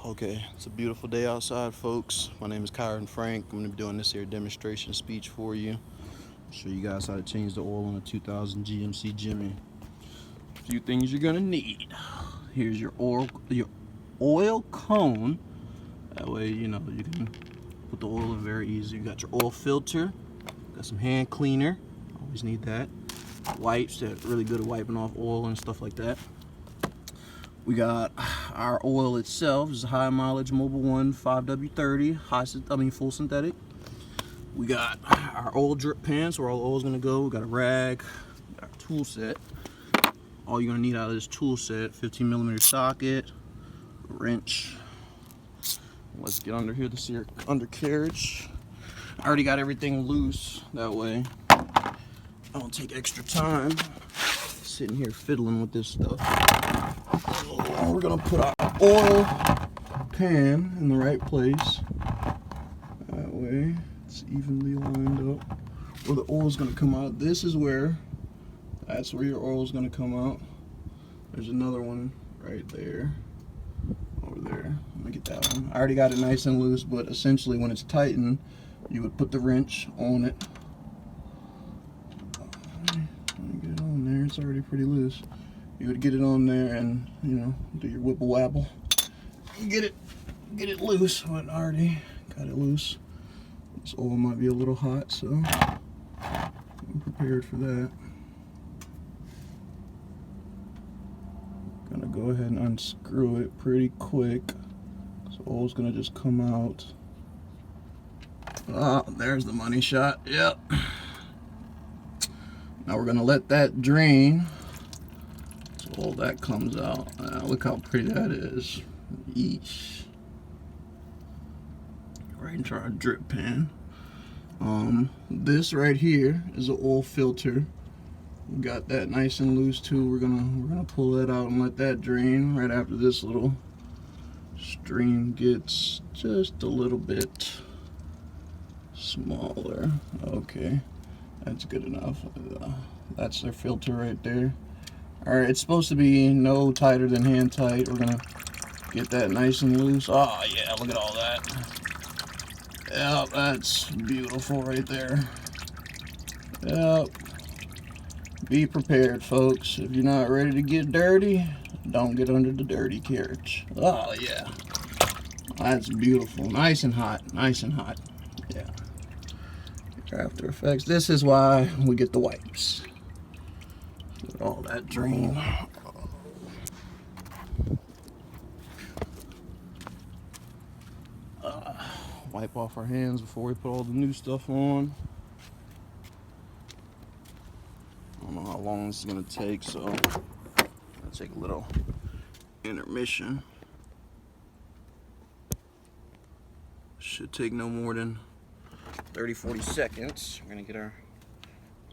Okay, it's a beautiful day outside, folks. My name is Kyron Frank. I'm going to be doing this here demonstration speech for you. Show you guys how to change the oil on a 2000 GMC Jimmy. A few things you're going to need. Here's your oil cone. That way, you can put the oil in very easy. You got your oil filter. Got some hand cleaner. Always need that. Wipes that are really good at wiping off oil and stuff like that. We got our oil itself. This is a high mileage Mobil 1 5W30 full synthetic. We got our oil drip pan, so where all the oil is gonna go. We got a rag, got our tool set. All you're gonna need out of this tool set: 15mm socket, a wrench. Let's get under here. This is your undercarriage. I already got everything loose. That way, I don't take extra time sitting here fiddling with this stuff. We're gonna put our oil pan in the right place. That way it's evenly lined up. Where the oil is gonna come out. That's where your oil is gonna come out. There's another one right there. Over there. Let me get that one. I already got it nice and loose, but essentially when it's tightened, you would put the wrench on it. Let me get it on there. It's already pretty loose. You would get it on there and, do your whipple wabble. Get it loose. But I already got it loose. This oil might be a little hot, so I'm prepared for that. Gonna go ahead and unscrew it pretty quick. So oil's gonna just come out. Ah, there's the money shot. Yep. Now we're gonna let that drain. All that comes out. Look how pretty that is. Yeesh. Right into our drip pan. This right here is an oil filter. We got that nice and loose too. We're gonna pull that out and let that drain right after this little stream gets just a little bit smaller. Okay, that's good enough. That's their filter right there. Alright, it's supposed to be no tighter than hand tight. We're gonna get that nice and loose. Oh yeah, look at all that. Yep, that's beautiful right there. Yep. Be prepared, folks. If you're not ready to get dirty, don't get under the dirty carriage. Oh yeah. That's beautiful. Nice and hot. Nice and hot. Yeah. After Effects. This is why we get the wipes. Let all that drain. Wipe off our hands before we put all the new stuff on. I don't know how long this is going to take, so I'm going to take a little intermission. Should take no more than 30-40 seconds. We're going to get our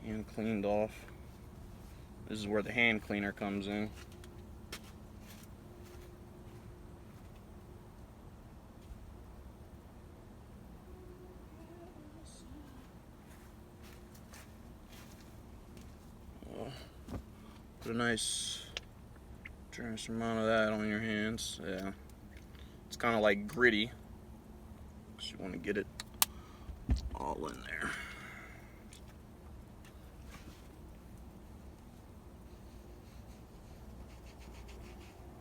hand cleaned off. This is where the hand cleaner comes in. Put a nice generous amount of that on your hands. Yeah, it's kind of like gritty, so you want to get it all in there.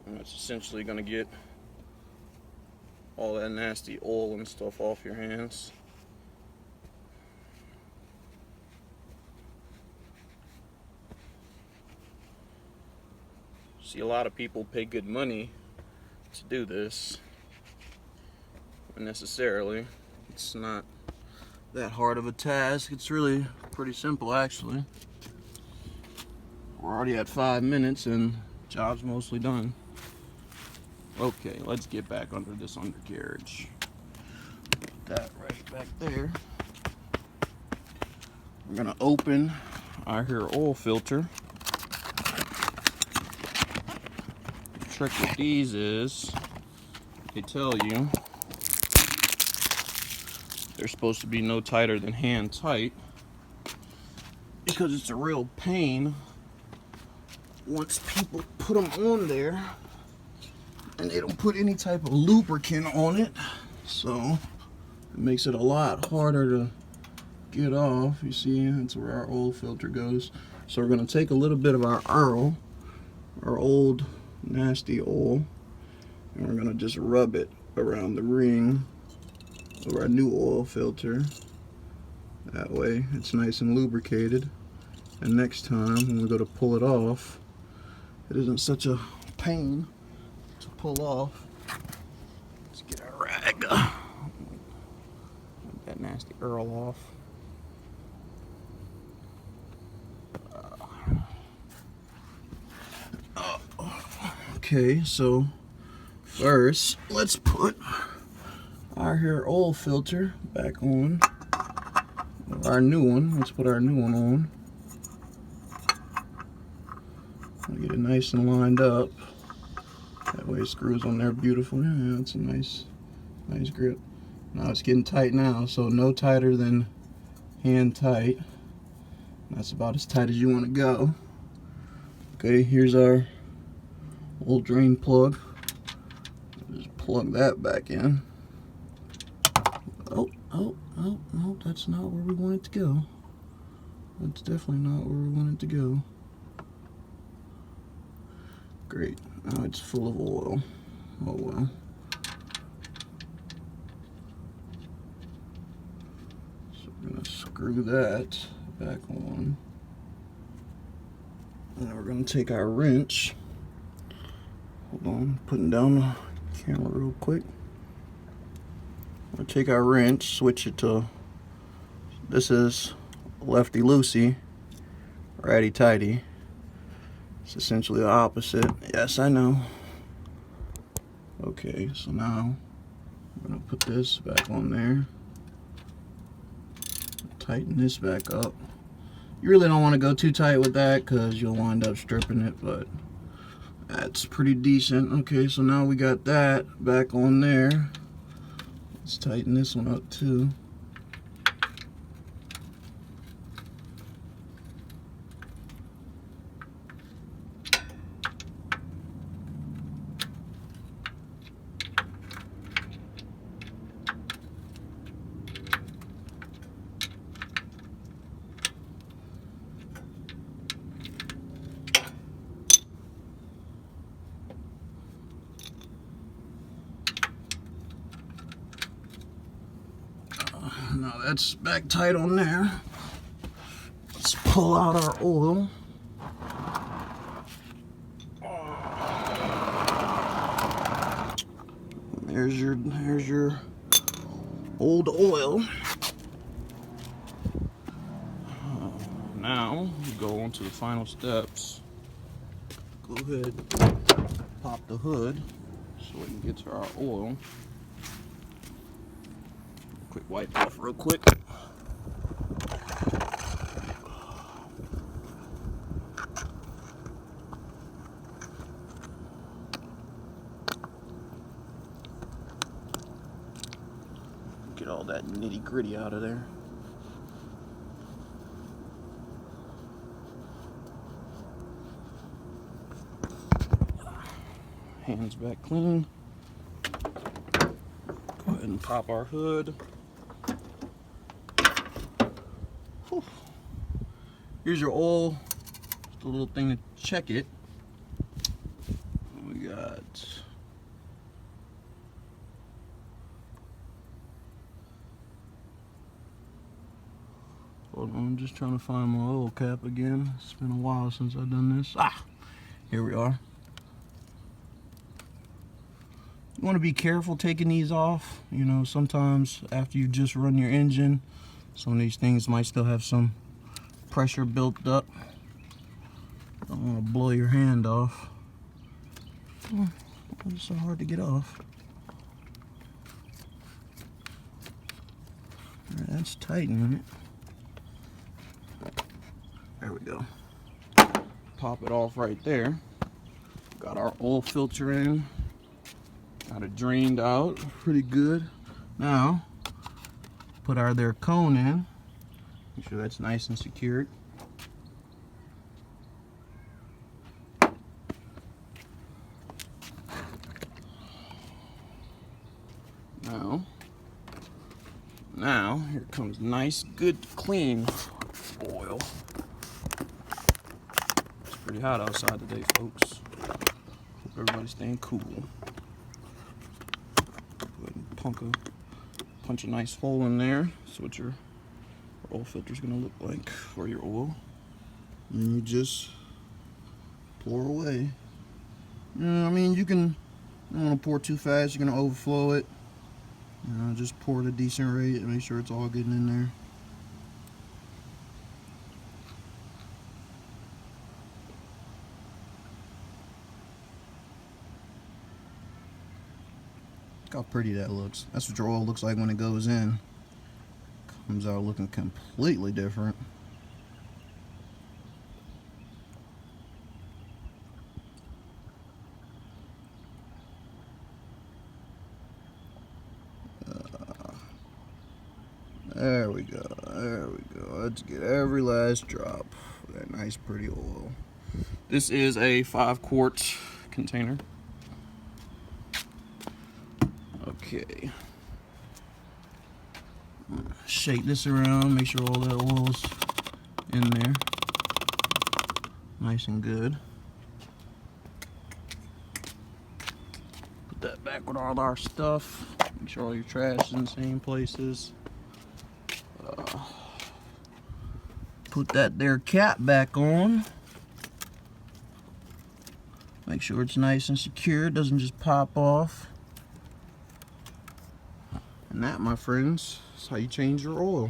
And it's essentially going to get all that nasty oil and stuff off your hands. See, a lot of people pay good money to do this. Unnecessarily. It's not that hard of a task. It's really pretty simple, actually. We're already at 5 minutes and job's mostly done. Okay, let's get back under this undercarriage. Put that right back there. We're gonna open our here oil filter. The trick with these is they tell you they're supposed to be no tighter than hand tight, because it's a real pain once people put them on there. and they don't put any type of lubricant on it, so it makes it a lot harder to get off. You see, that's where our oil filter goes. So we're going to take a little bit of our oil, our old nasty oil, and we're going to just rub it around the ring of our new oil filter. That way it's nice and lubricated, and next time when we go to pull it off, it isn't such a pain to pull off. Let's get our rag. Get that nasty Earl off. Okay, so first let's put our hair oil filter back on. Our new one. Let's put our new one on. I'll get it nice and lined up. That way it screws on there beautifully. Yeah, it's a nice grip. Now it's getting tight now, so no tighter than hand tight. That's about as tight as you want to go. Okay, here's our old drain plug. Just plug that back in. Oh, that's not where we want it to go. That's definitely not where we want it to go. Great, now it's full of oil. Oh well. So we're gonna screw that back on. And we're gonna take our wrench. Hold on, putting down the camera real quick. We'll take our wrench, switch it to, this is lefty loosey, righty tighty. It's essentially the opposite. Yes, I know. Okay, so now I'm gonna put this back on there. Tighten this back up. You really don't want to go too tight with that because you'll wind up stripping it, but that's pretty decent. Okay, so now we got that back on there. Let's tighten this one up too. Now that's back tight on there. Let's pull out our oil. There's your old oil. Now we go on to the final steps. Go ahead, pop the hood so we can get to our oil. Quick wipe off real quick. Get all that nitty gritty out of there. Hands back clean. Go ahead and pop our hood. Whew. Here's your oil. Just a little thing to check it. We got hold on, I'm just trying to find my oil cap again. It's been a while since I've done this. Here we are. You want to be careful taking these off. You know, sometimes after you just run your engine, some of these things might still have some pressure built up. Don't want to blow your hand off. Oh, it's so hard to get off. All right, that's tightening it. There we go. Pop it off right there. Got our oil filter in. Got it drained out pretty good. Now, put our their cone in. Make sure that's nice and secured. Now, here comes nice, good, clean oil. It's pretty hot outside today, folks. Hope everybody's staying cool. Go ahead and punch a nice hole in there. That's what your oil filter is going to look like for your oil. And you just pour away. You know, I mean, you don't want to pour too fast. You're going to overflow it. You know, just pour at a decent rate and make sure it's all getting in there. Look how pretty that looks. That's what your oil looks like when it goes in. Comes out looking completely different. There we go, there we go. Let's get every last drop of that nice pretty oil. This is a 5-quart container. Okay. Shake this around, make sure all that oil's in there. Nice and good. Put that back with all our stuff. Make sure all your trash is in the same places. Put that there cap back on. Make sure it's nice and secure, it doesn't just pop off. And that, my friends, is how you change your oil.